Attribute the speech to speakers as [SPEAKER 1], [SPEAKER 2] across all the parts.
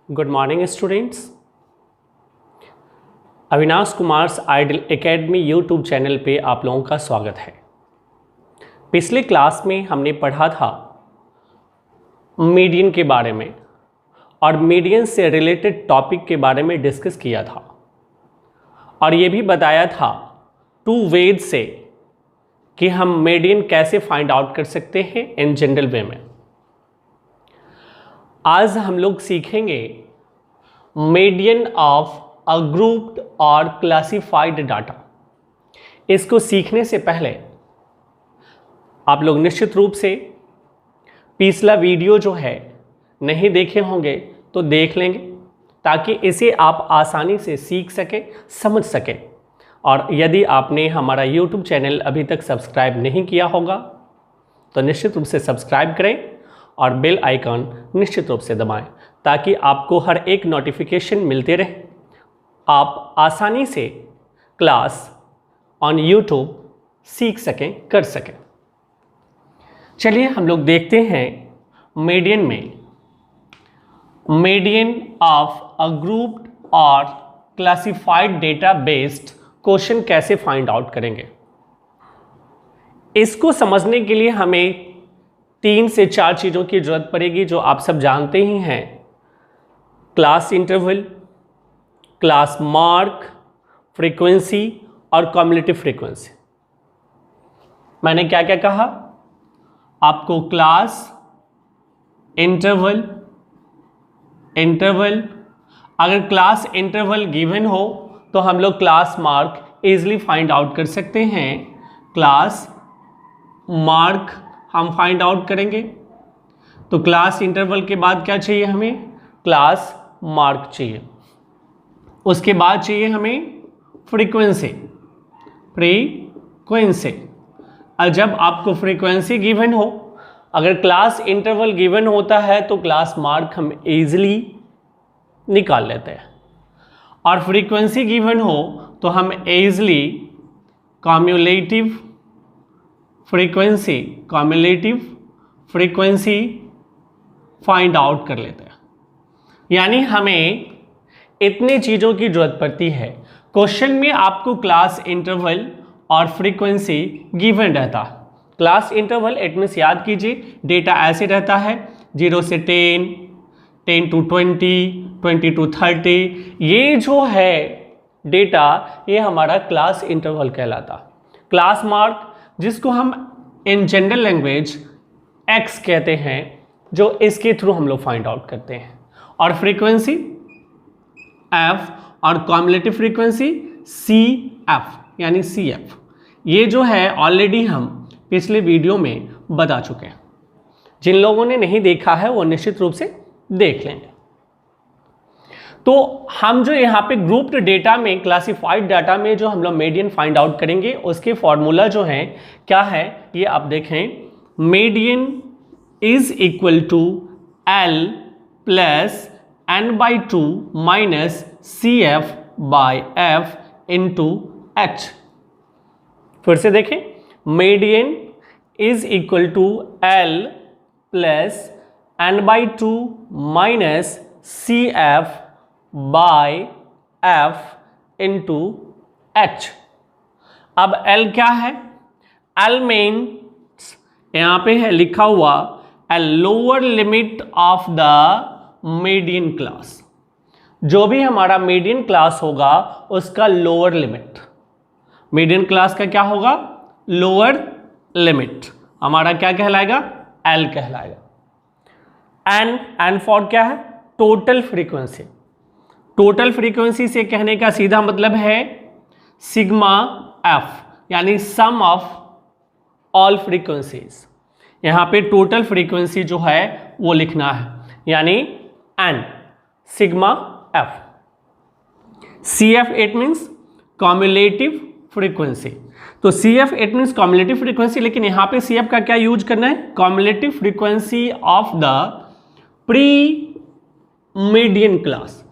[SPEAKER 1] Good morning students. Avinash Kumar idol academy YouTube channel पे आप लोगों का स्वागत है। पिछले क्लास में हमने पढ़ा था मीडियन के बारे में और मीडियन से रिलेटेड टॉपिक के बारे में डिस्कस किया था और ये भी बताया था टू वेज से कि हम मीडियन कैसे फाइंड आउट कर सकते हैं इन जनरल वे में। आज हम लोग सीखेंगे मीडियन ऑफ अ ग्रुप्ड और क्लासिफाइड डाटा। इसको सीखने से पहले आप लोग निश्चित रूप से पिछला वीडियो जो है नहीं देखे होंगे तो देख लेंगे ताकि इसे आप आसानी से सीख सके, समझ सके। और यदि आपने हमारा YouTube चैनल अभी तक सब्सक्राइब नहीं किया होगा तो निश्चित रूप से सब्सक्राइब करें और बेल आइकन निश्चित रूप से दबाएं ताकि आपको हर एक नोटिफिकेशन मिलते रहे, आप आसानी से क्लास ऑन YouTube सीख सकें, कर सकें। चलिए हम लोग देखते हैं मीडियन में मीडियन ऑफ अ ग्रुप्ड और क्लासिफाइड डेटा बेस्ड क्वेश्चन कैसे फाइंड आउट करेंगे। इसको समझने के लिए हमें 3 से 4 चीज़ों की जरूरत पड़ेगी जो आप सब जानते ही हैं। Class interval, class mark, frequency और कम्युलेटिव फ्रीक्वेंसी। मैंने क्या क्या कहा? आपको क्लास इंटरवल अगर क्लास इंटरवल गिवन हो तो हम लोग class mark easily find out कर सकते हैं। क्लास मार्क हम फाइंड आउट करेंगे तो क्लास इंटरवल के बाद क्या चाहिए हमें? क्लास मार्क चाहिए। उसके बाद चाहिए हमें फ्रीक्वेंसी। और जब आपको फ्रीक्वेंसी गिवन हो, अगर क्लास इंटरवल गिवन होता है तो क्लास मार्क हम इजीली निकाल लेते हैं और फ्रीक्वेंसी गिवन हो तो हम easily cumulative frequency find out कर लेते हैं। यानी हमें इतनी चीज़ों की जरूरत पड़ती है। क्वेश्चन में आपको क्लास इंटरवल और फ्रीक्वेंसी गिवन रहता है। क्लास इंटरवल इट मीन्स याद कीजिए डेटा ऐसे रहता है 0 से 10, 10 to 20, 20 to 30। ये जो है डेटा ये हमारा क्लास इंटरवल कहलाता। क्लास मार्क जिसको हम इन जनरल लैंग्वेज x कहते हैं, जो इसके थ्रू हम लोग फाइंड आउट करते हैं, और फ्रीक्वेंसी f और कम्युलेटिव फ्रीक्वेंसी CF यानी CF। ये जो है ऑलरेडी हम पिछले वीडियो में बता चुके हैं। जिन लोगों ने नहीं देखा है वो निश्चित रूप से देख लेंगे। तो हम जो यहाँ पे ग्रुप्ड डेटा में, क्लासिफाइड डाटा में जो हम लोग मीडियन फाइंड आउट करेंगे उसके फॉर्मूला जो है क्या है ये आप देखें। Median is equal to L plus n/2 minus CF/F into H। फिर से देखें, median is equal to L plus n/2 minus CF/F into H। अब L क्या है? L मीन्स यहाँ पे है लिखा हुआ a lower limit of the median class. जो भी हमारा मीडियन क्लास होगा उसका लोअर लिमिट। मीडियन क्लास का क्या होगा? लोअर लिमिट हमारा क्या कहलाएगा? L कहलाएगा। N फॉर क्या है? Total frequency. टोटल फ्रीक्वेंसी से कहने का सीधा मतलब है सिग्मा F यानी सम ऑफ ऑल फ्रीक्वेंसीज। यहाँ पे टोटल फ्रीक्वेंसी जो है वो लिखना है यानी N sigma F। CF it means cumulative frequency. तो CF it means cumulative frequency, लेकिन यहाँ पे CF का क्या यूज करना है? Cumulative frequency of the pre median class.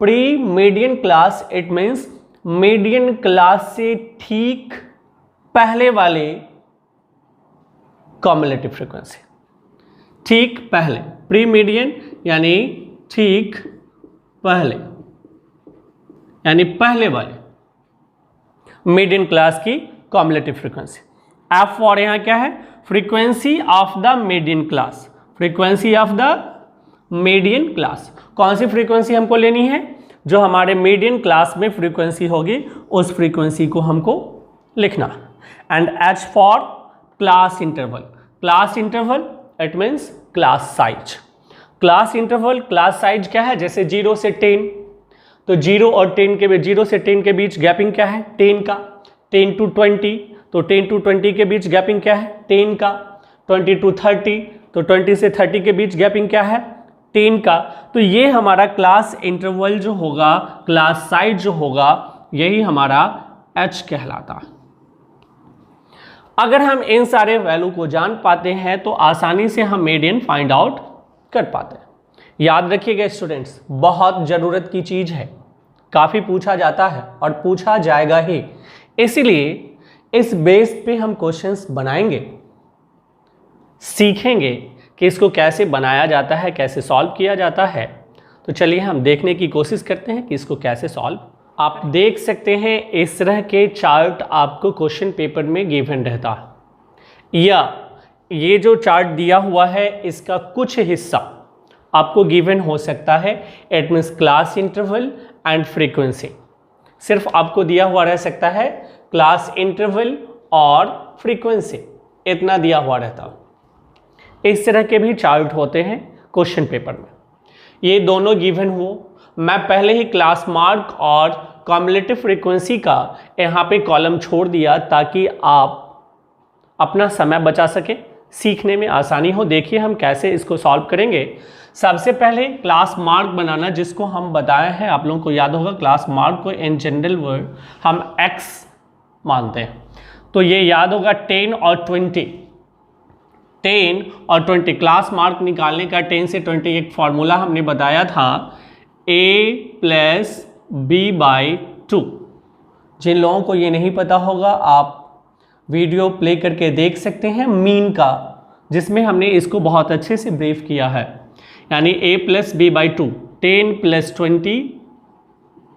[SPEAKER 1] Pre median class it means median class से ठीक पहले वाले कम्युलेटिव फ्रीक्वेंसी। ठीक पहले प्री मीडियन यानी ठीक पहले, यानी पहले वाले मीडियन क्लास की कॉम्युलेटिव फ्रीक्वेंसी। एफ फॉर यहाँ क्या है, frequency of the median class, frequency of the median class. कौन सी फ्रीक्वेंसी हमको लेनी है, जो हमारे मीडियन क्लास में फ्रीक्वेंसी होगी उस फ्रीक्वेंसी को हमको लिखना। And H for class interval, class interval it means class size. Class interval, class size क्या है, जैसे 0 से 10, तो 0 और 10 के बीच, 0 से 10 के बीच गैपिंग क्या है, 10 का। 10 to 20, तो 10 to 20 के बीच गैपिंग क्या है, 10 का। 20 to 30, तो 20 से 30 के बीच गैपिंग क्या है, 10 का। तो ये हमारा क्लास इंटरवल जो होगा, क्लास साइज जो होगा, यही हमारा h कहलाता है। अगर हम इन सारे वैल्यू को जान पाते हैं तो आसानी से हम मीडियन फाइंड आउट कर पाते हैं। याद रखिएगा स्टूडेंट्स, बहुत ज़रूरत की चीज़ है, काफ़ी पूछा जाता है और पूछा जाएगा ही, इसलिए इस बेस पे हम क्वेश्चंस बनाएंगे, सीखेंगे कि इसको कैसे बनाया जाता है, कैसे सॉल्व किया जाता है। तो चलिए हम देखने की कोशिश करते हैं कि इसको कैसे सॉल्व। आप देख सकते हैं इस तरह के चार्ट आपको क्वेश्चन पेपर में गिवन रहता है, या ये जो चार्ट दिया हुआ है इसका कुछ हिस्सा आपको गिवन हो सकता है। It means class interval and frequency, सिर्फ आपको दिया हुआ रह सकता है क्लास इंटरवल और फ्रीक्वेंसी, इतना दिया हुआ रहता है। इस तरह के भी चार्ट होते हैं क्वेश्चन पेपर में, ये दोनों गिवन हो। मैं पहले ही क्लास मार्क और कॉम्युलेटिव फ्रीक्वेंसी का यहाँ पे कॉलम छोड़ दिया ताकि आप अपना समय बचा सकें, सीखने में आसानी हो। देखिए हम कैसे इसको सॉल्व करेंगे। सबसे पहले क्लास मार्क बनाना, जिसको हम बताए हैं, आप लोगों को याद होगा, क्लास मार्क को इन जनरल वर्ड हम x मानते हैं, तो ये याद होगा 10 और 20, 10 और 20। क्लास मार्क निकालने का 10 से 20 एक फॉर्मूला हमने बताया था, a + b/2। जिन लोगों को ये नहीं पता होगा आप वीडियो प्ले करके देख सकते हैं मीन का, जिसमें हमने इसको बहुत अच्छे से ब्रीफ किया है। यानी a + b/2, 10 + 20,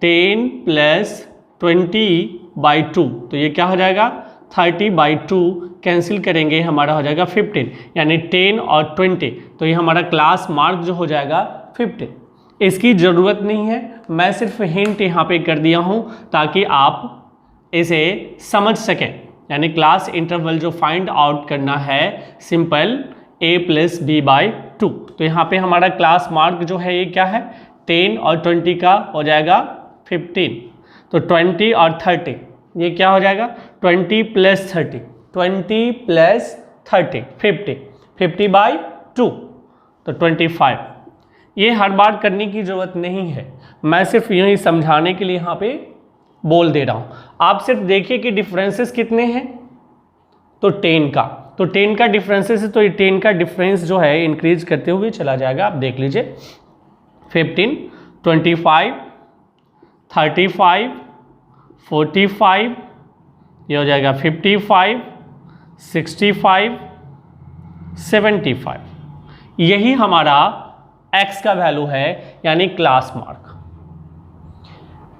[SPEAKER 1] 10 + 20/2, तो ये क्या हो जाएगा 30/2, कैंसिल करेंगे हमारा हो जाएगा 15, यानी 10 और 20, तो ये हमारा क्लास मार्क जो हो जाएगा 15। इसकी ज़रूरत नहीं है, मैं सिर्फ हिंट यहाँ पे कर दिया हूँ ताकि आप इसे समझ सकें। यानी क्लास इंटरवल जो फाइंड आउट करना है, सिंपल a + b/2, तो यहाँ पे हमारा क्लास मार्क जो है ये क्या है, 10 और 20 का हो जाएगा 15, तो 20 और 30 ये क्या हो जाएगा 20 + 30, 20 + 30 50, 50/2, तो 25। ये हर बार करने की ज़रूरत नहीं है, मैं सिर्फ यूँ ही समझाने के लिए यहाँ पे बोल दे रहा हूँ। आप सिर्फ देखिए कि डिफरेंसेस कितने हैं, तो 10 का, तो 10 का डिफरेंसेस है, तो ये 10 का डिफरेंस जो है इंक्रीज करते हुए चला जाएगा। आप देख लीजिए 15, 25, 35, 45, ये हो जाएगा 55, 65, 75, यही हमारा x का वैल्यू है, यानी क्लास मार्क।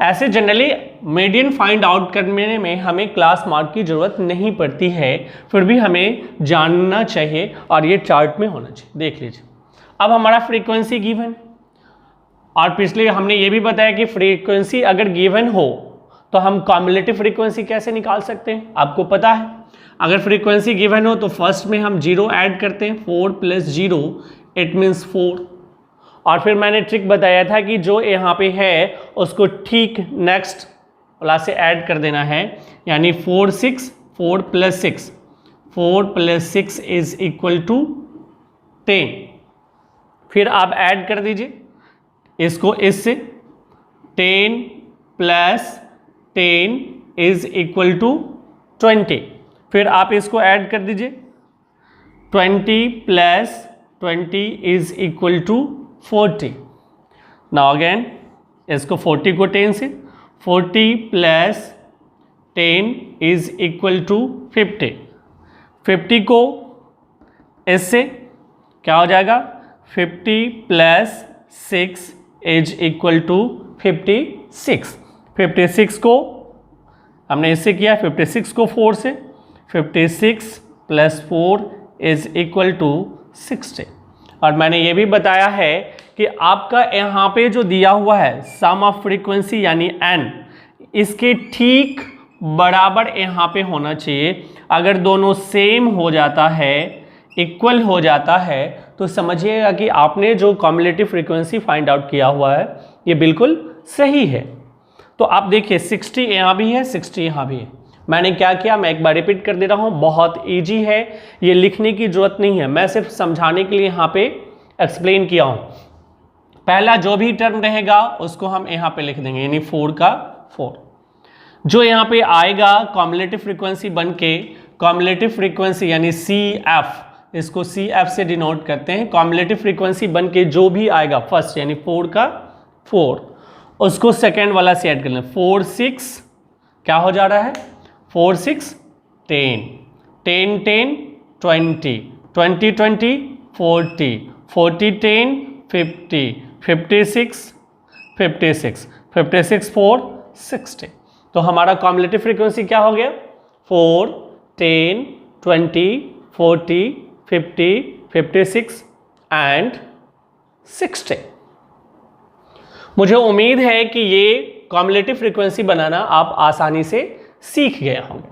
[SPEAKER 1] ऐसे जनरली मीडियन फाइंड आउट करने में हमें क्लास मार्क की ज़रूरत नहीं पड़ती है, फिर भी हमें जानना चाहिए और ये चार्ट में होना चाहिए। देख लीजिए अब हमारा फ्रीक्वेंसी गिवन, और पिछले हमने ये भी बताया कि फ्रीक्वेंसी अगर गिवन हो तो हम कॉम्युलेटिव फ्रीक्वेंसी कैसे निकाल सकते हैं, आपको पता है। अगर फ्रीक्वेंसी गिवन हो तो फर्स्ट में हम 0 ऐड करते हैं, 4 + 0 इट मीन्स 4, और फिर मैंने ट्रिक बताया था कि जो यहाँ पे है उसको ठीक नेक्स्ट वाला से ऐड कर देना है, यानी 4 + 6, 4 + 6 = 10। फिर आप ऐड कर दीजिए इसको इससे, 10 + 10 = 20। फिर आप इसको ऐड कर दीजिए, 20 + 20 = 40। नाउ अगेन इसको 40 को 10 से, 40 + 10 = 50, 50 को इससे क्या हो जाएगा, 50 + 6 इज इक्वल टू 56। 56 को हमने इससे किया, 56 को 4 से, 56 प्लस 4 इज इक्वल टू 60। और मैंने ये भी बताया है कि आपका यहाँ पे जो दिया हुआ है सम ऑफ फ्रीक्वेंसी यानी n, इसके ठीक बराबर यहाँ पे होना चाहिए। अगर दोनों सेम हो जाता है, इक्वल हो जाता है, तो समझिएगा कि आपने जो कम्युलेटिव फ्रीक्वेंसी फाइंड आउट किया हुआ है ये बिल्कुल सही है। तो आप देखिए 60 यहाँ भी है, 60 यहाँ भी है। मैंने क्या किया, मैं एक बार रिपीट कर दे रहा हूँ, बहुत इजी है, ये लिखने की जरूरत नहीं है, मैं सिर्फ समझाने के लिए यहाँ पे एक्सप्लेन किया हूँ। पहला जो भी टर्म रहेगा उसको हम यहाँ पे लिख देंगे, यानी 4 का 4। जो यहाँ पे आएगा कम्युलेटिव फ्रीक्वेंसी बन के, कम्युलेटिव फ्रीक्वेंसी यानी CF, इसको CF से डिनोट करते हैं। कम्युलेटिव फ्रीक्वेंसी बन के जो भी आएगा फर्स्ट यानी 4 का 4, उसको सेकेंड वाला से ऐड कर लें। 4 6 क्या हो जा रहा है, 4 6 10, 10 10 20, 20 20 40, 40 10 50, 56 56, 56 4 60। तो हमारा कम्युलेटिव फ्रीक्वेंसी क्या हो गया, 4 10 20 40 50 56 एंड 60। मुझे उम्मीद है कि ये कम्युलेटिव फ्रीक्वेंसी बनाना आप आसानी से सीख गए होंगे।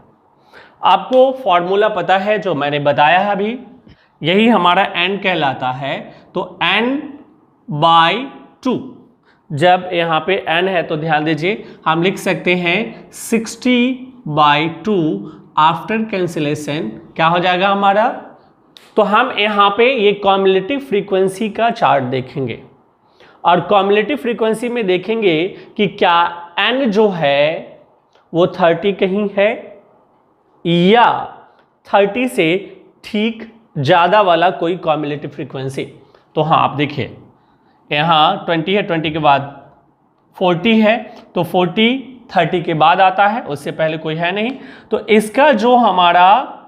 [SPEAKER 1] आपको फॉर्मूला पता है जो मैंने बताया है अभी, यही हमारा n कहलाता है। तो n/2, जब यहाँ पे n है तो ध्यान दीजिए हम लिख सकते हैं 60/2। आफ्टर कैंसिलेशन क्या हो जाएगा हमारा, तो हम यहाँ पे ये कम्युलेटिव फ्रीक्वेंसी का चार्ट देखेंगे और कम्युलेटिव फ्रीक्वेंसी में देखेंगे कि क्या n जो है वो 30 कहीं है या 30 से ठीक ज़्यादा वाला कोई कम्युलेटिव फ्रीक्वेंसी। तो हाँ आप देखिए यहाँ 20 है, 20 के बाद 40 है, तो 40 30 के बाद आता है, उससे पहले कोई है नहीं। तो इसका जो हमारा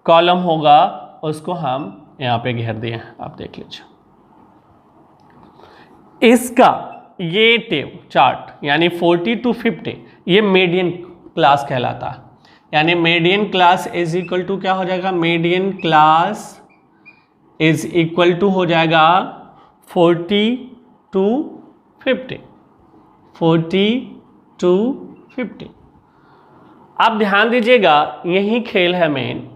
[SPEAKER 1] कॉलम होगा उसको हम यहाँ पे घेर दिए हैं, आप देख लीजिए। इसका ये टेब चार्ट यानी 40 to 50 ये मीडियन क्लास कहलाता है। यानी median class is equal to क्या हो जाएगा, median class is equal to हो जाएगा 40 to 50, 40 to 50। आप ध्यान दीजिएगा यही खेल है मेन,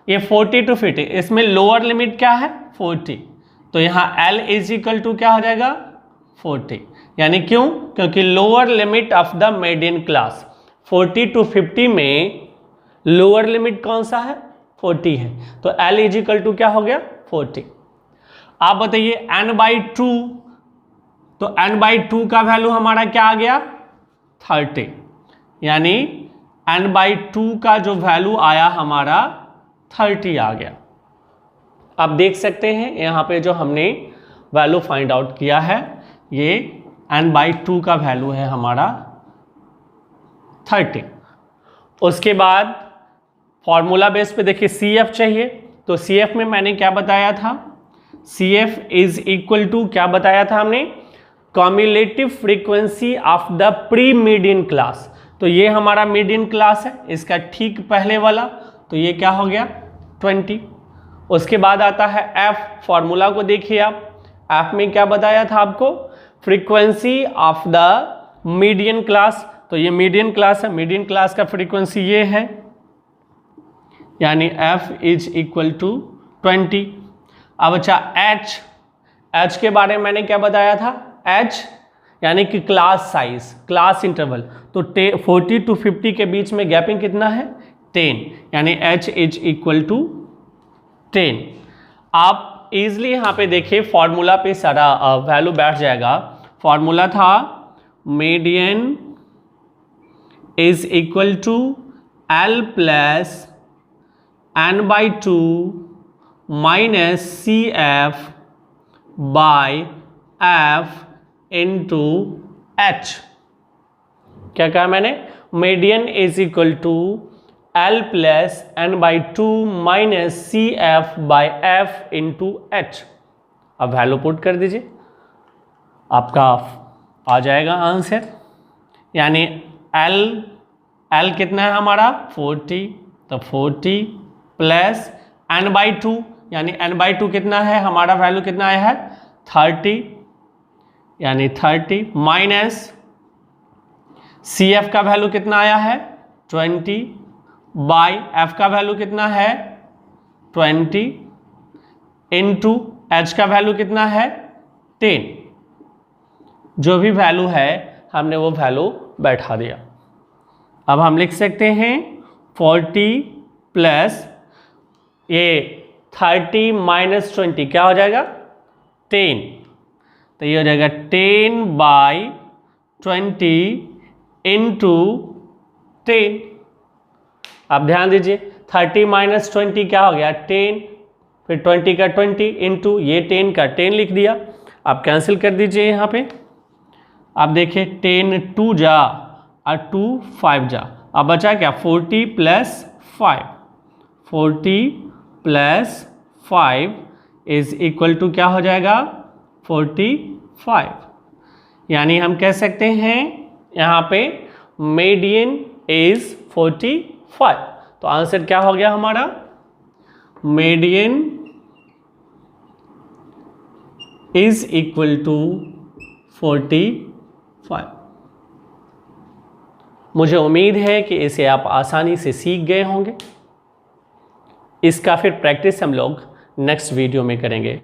[SPEAKER 1] ये 40 to 50, इसमें लोअर लिमिट क्या है 40, तो यहाँ L इज इक्वल टू क्या हो जाएगा 40। यानी क्यों, क्योंकि lower limit of the median class 40 to 50 में लोअर लिमिट कौन सा है 40 है, तो L इज इक्वल टू क्या हो गया 40। आप बताइए n/2, तो n/2 का वैल्यू हमारा क्या आ गया 30, यानी n/2 का जो वैल्यू आया हमारा 30 आ गया। आप देख सकते हैं यहाँ पे जो हमने वैल्यू फाइंड आउट किया है ये n/2 का वैल्यू है हमारा 30। उसके बाद फॉर्मूला बेस पे देखिए CF चाहिए, तो CF में मैंने क्या बताया था, CF इज इक्वल टू क्या बताया था हमने, cumulative frequency of the pre median class. तो ये हमारा मीडियन क्लास है, इसका ठीक पहले वाला, तो ये क्या हो गया 20। उसके बाद आता है F, फॉर्मूला को देखिए आप, F में क्या बताया था आपको, frequency of the median class, तो ये मीडियन क्लास है, मीडियन क्लास का फ्रीक्वेंसी ये है, यानी F इज इक्वल टू 20। अब अच्छा H के बारे में मैंने क्या बताया था, H यानी कि क्लास साइज, क्लास इंटरवल, तो 40 to 50 के बीच में गैपिंग कितना है 10, यानी H इज इक्वल टू 10। आप इजली यहाँ पे देखिए फॉर्मूला पे सारा वैल्यू बैठ जाएगा। फॉर्मूला था median is equal to L plus n/2 minus CF by F into H। क्या कहा मैंने, median is equal to L plus n/2 minus CF by F into H। अब वैल्यू पुट कर दीजिए, आपका आ जाएगा आंसर। यानी L कितना है हमारा 40, तो 40 प्लस n/2, यानी n/2 कितना है हमारा, वैल्यू कितना आया है 30, यानी 30 माइनस CF का वैल्यू कितना आया है 20 बाई F का वैल्यू कितना है 20 इनटू H का वैल्यू कितना है 10। जो भी वैल्यू है हमने वो वैल्यू बैठा दिया। अब हम लिख सकते हैं 40 प्लस ये 30 माइनस 20 क्या हो जाएगा 10, तो ये हो जाएगा 10 बाई 20 इंटू 10। अब ध्यान दीजिए 30 माइनस 20 क्या हो गया 10, फिर 20 का 20 इंटू ये 10 का 10 लिख दिया। आप कैंसिल कर दीजिए यहाँ पे। आप देखिए 10 2 जा और 2 5 जा, अब बचा क्या 40 plus 5, 40 plus 5 is equal to क्या हो जाएगा 45। यानी हम कह सकते हैं यहाँ पे मीडियन इज 45। तो आंसर क्या हो गया हमारा, मीडियन इज इक्वल टू 45। मुझे उम्मीद है कि इसे आप आसानी से सीख गए होंगे। इसका फिर प्रैक्टिस हम लोग नेक्स्ट वीडियो में करेंगे।